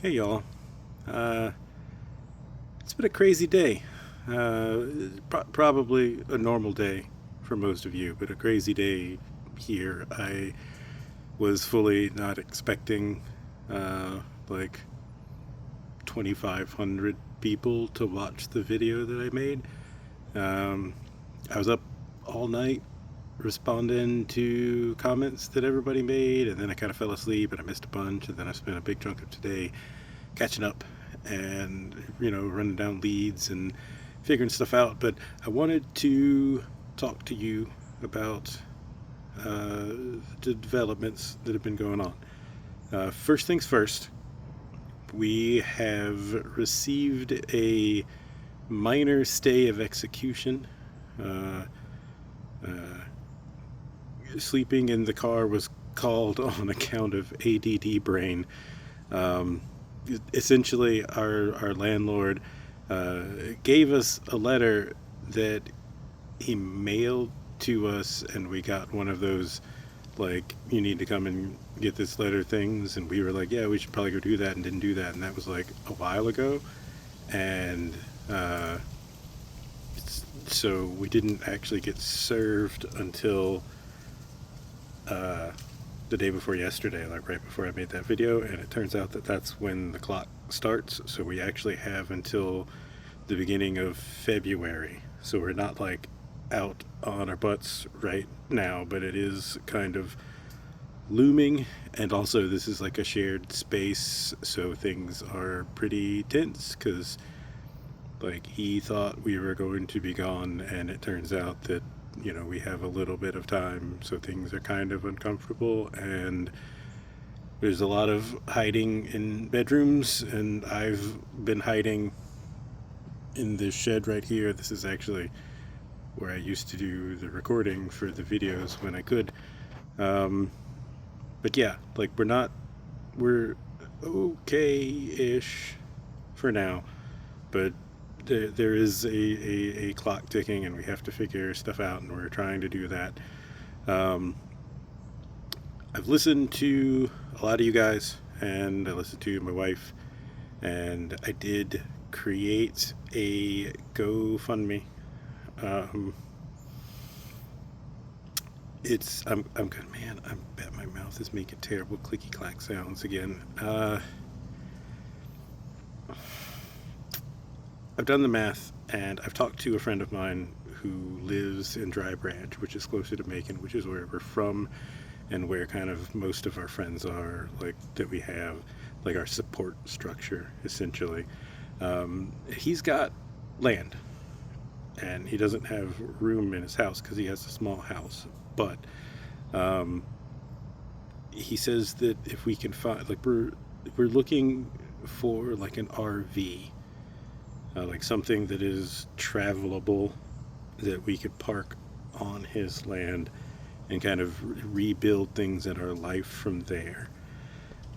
Hey y'all. It's been a crazy day. Probably a normal day for most of you, but a crazy day here. I was fully not expecting uh, like 2,500 people to watch the video that I made. Um, I was up all night responding to comments that everybody made, and then I kind of fell asleep and I missed a bunch, and then I spent a big chunk of today catching up and running down leads and figuring stuff out. But I wanted to talk to you about the developments that have been going on. First things first, we have received a minor stay of execution. uh, uh, Sleeping in the car was called on account of ADD brain. um, Essentially, our landlord uh, gave us a letter that he mailed to us, and we got one of those, like, you need to come and get this letter things, and we were like, yeah, we should probably go do that, and didn't do that, and that was like a while ago. And uh, so we didn't actually get served until uh, the day before yesterday, like right before I made that video, and it turns out that that's when the clock starts. So we actually have until the beginning of February. So we're not like out on our butts right now, but it is kind of looming. And also, this is like a shared space, so things are pretty tense because, like, he thought we were going to be gone, and it turns out that we have a little bit of time, so things are kind of uncomfortable, and there's a lot of hiding in bedrooms, and I've been hiding in this shed right here. This is actually where I used to do the recording for the videos when I could. Um, but yeah, like, we're okay-ish for now, but there is a clock ticking, and we have to figure stuff out, and we're trying to do that. Um, I've listened to a lot of you guys, and I listened to my wife, and I did create a GoFundMe. Um, I'm good, man. I bet my mouth is making terrible clicky clack sounds again. I've done the math, and I've talked to a friend of mine who lives in Dry Branch, which is closer to Macon, which is where we're from, and where kind of most of our friends are, like, that we have, like, our support structure, essentially. He's got land, and he doesn't have room in his house because he has a small house. But um, he says that if we can find, like, we're looking for like an RV, like something that is travelable, that we could park on his land and kind of rebuild things in our life from there.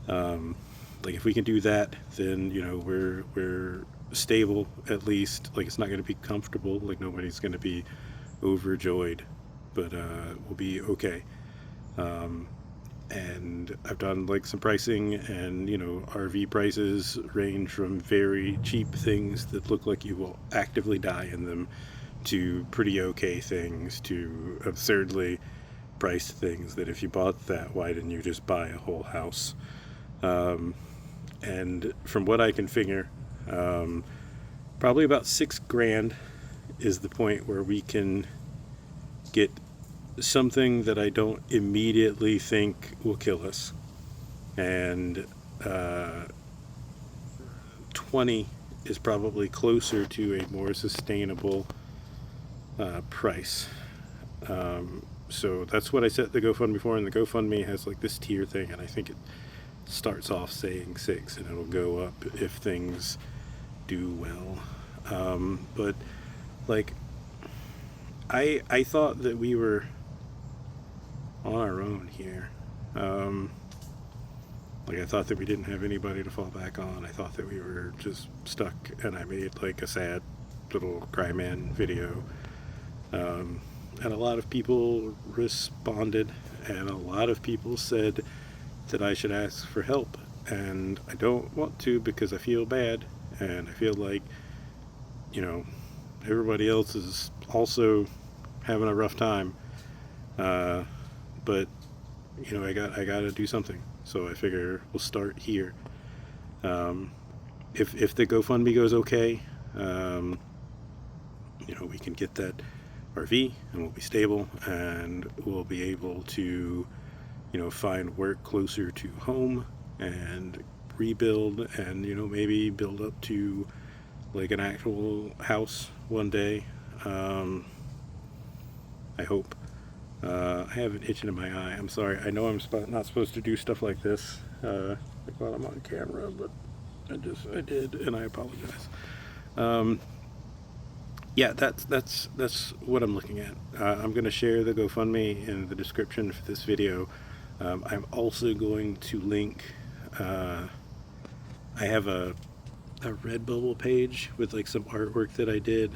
Um, like, if we can do that, then we're stable, at least. Like, it's not going to be comfortable. Like, nobody's going to be overjoyed, but we'll be okay. Um, and I've done like some pricing, and RV prices range from very cheap things that look like you will actively die in them, to pretty okay things, to absurdly priced things that if you bought that, why didn't you just buy a whole house? Um, and from what I can figure, um, probably about 6 grand is the point where we can get something that I don't immediately think will kill us. And 20 is probably closer to a more sustainable price. So that's what I set the GoFundMe for, and the GoFundMe has like this tier thing, and I think it starts off saying 6, and it'll go up if things do well. But like, I thought that we were on our own here. Like, I thought that we didn't have anybody to fall back on. I thought that we were just stuck, and I made like a sad little cry man video. And a lot of people responded, and a lot of people said that I should ask for help. and I don't want to because I feel bad, and I feel like, you know, everybody else is also having a rough time. Uh, but I got to do something. So I figure we'll start here. Um, if the GoFundMe goes okay, we can get that RV and we'll be stable and we'll be able to, find work closer to home and rebuild and, maybe build up to like an actual house one day. I hope. I have an itch in my eye. I'm sorry. I know I'm not supposed to do stuff like this like while I'm on camera, but I did, and I apologize. Um, yeah, that's what I'm looking at. I'm going to share the GoFundMe in the description for this video. I'm also going to link. I have a Redbubble page with like some artwork that I did.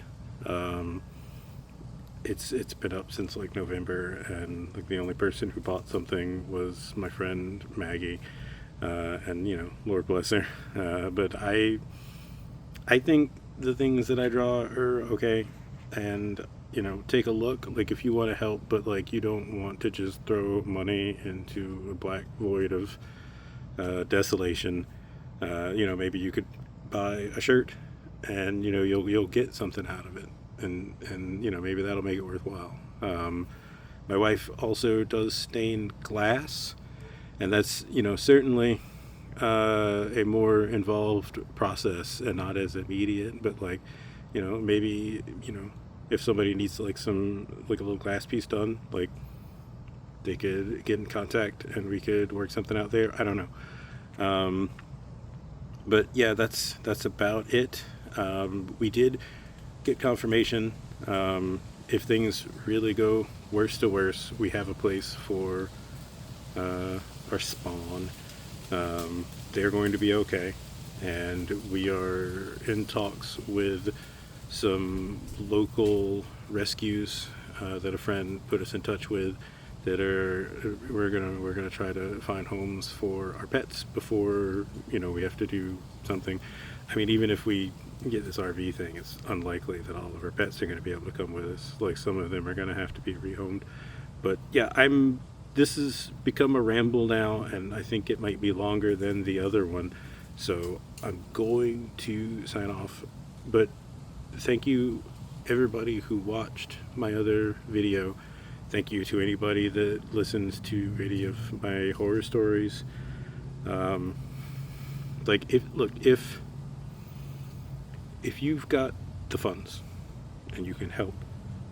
It's been up since like November, and like the only person who bought something was my friend Maggie, and Lord bless her. But I think the things that I draw are okay, and take a look. Like if you want to help, but like you don't want to just throw money into a black void of desolation. Maybe you could buy a shirt, and you'll get something out of it, and maybe that'll make it worthwhile. My wife also does stained glass, and that's certainly a more involved process and not as immediate. But like maybe if somebody needs like some like a little glass piece done, like they could get in contact and we could work something out there. I don't know. But yeah, that's about it. We did get confirmation. If things really go worse to worse, we have a place for our spawn. They're going to be okay, and we are in talks with some local rescues that a friend put us in touch with. That we're gonna try to find homes for our pets before we have to do something. I mean, even if we get this RV thing, it's unlikely that all of our pets are going to be able to come with us. Like some of them are going to have to be rehomed. But yeah, this has become a ramble now, and I think it might be longer than the other one. So I'm going to sign off. But thank you everybody who watched my other video. Thank you to anybody that listens to any of my horror stories. If you've got the funds and you can help,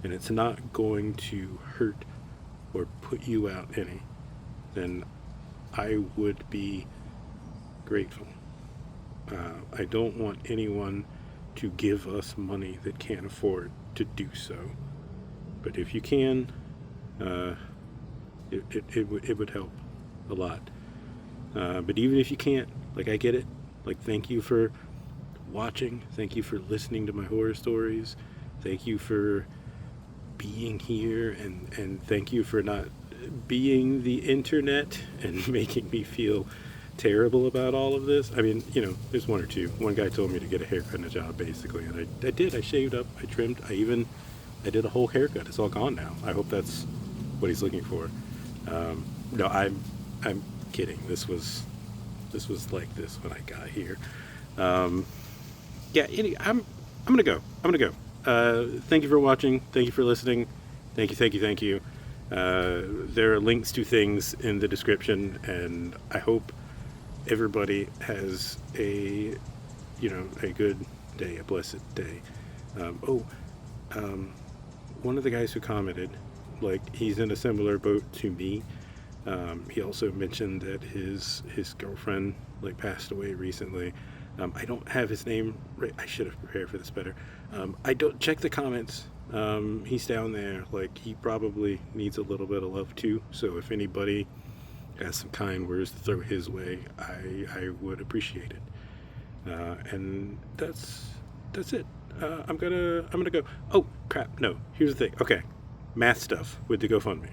and it's not going to hurt or put you out any, then I would be grateful. I don't want anyone to give us money that can't afford to do so. But if you can, it would help a lot. But even if you can't, like I get it. Like thank you for watching. Thank you for listening to my horror stories. Thank you for being here, and thank you for not being the internet and making me feel terrible about all of this. I mean, there's one or two. One guy told me to get a haircut and a job, basically, and I did. I shaved up, I trimmed, I did a whole haircut. It's all gone now. I hope that's what he's looking for. No, I'm kidding. This was like this when I got here. Yeah, I'm gonna go. Thank you for watching. Thank you for listening. Thank you. There are links to things in the description, and I hope everybody has a good day, a blessed day. One of the guys who commented, like, he's in a similar boat to me. He also mentioned that his girlfriend like passed away recently. I don't have his name right. I should have prepared for this better. I don't check the comments. He's down there. Like, he probably needs a little bit of love too. So if anybody has some kind words to throw his way, I would appreciate it. And that's it. I'm gonna go. Oh crap! No. Here's the thing. Okay, math stuff with the GoFundMe.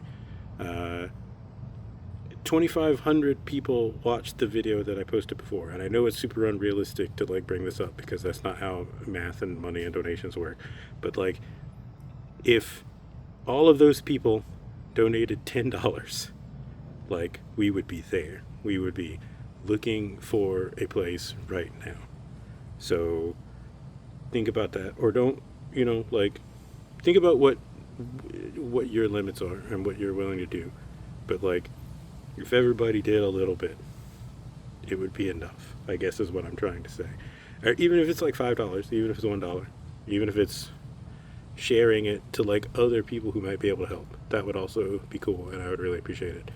2,500 people watched the video that I posted before, and I know it's super unrealistic to like bring this up because that's not how math and money and donations work. But like, if all of those people donated $10, like we would be there. We would be looking for a place right now. So think about that, or don't, like, think about what your limits are and what you're willing to do. But like, if everybody did a little bit, it would be enough, I guess is what I'm trying to say. Or even if it's like $5, even if it's $1, even if it's sharing it to like other people who might be able to help, that would also be cool, and I would really appreciate it.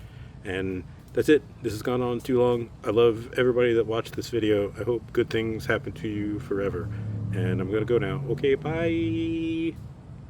And that's it. This has gone on too long. I love everybody that watched this video. I hope good things happen to you forever. And I'm gonna go now. Okay, bye.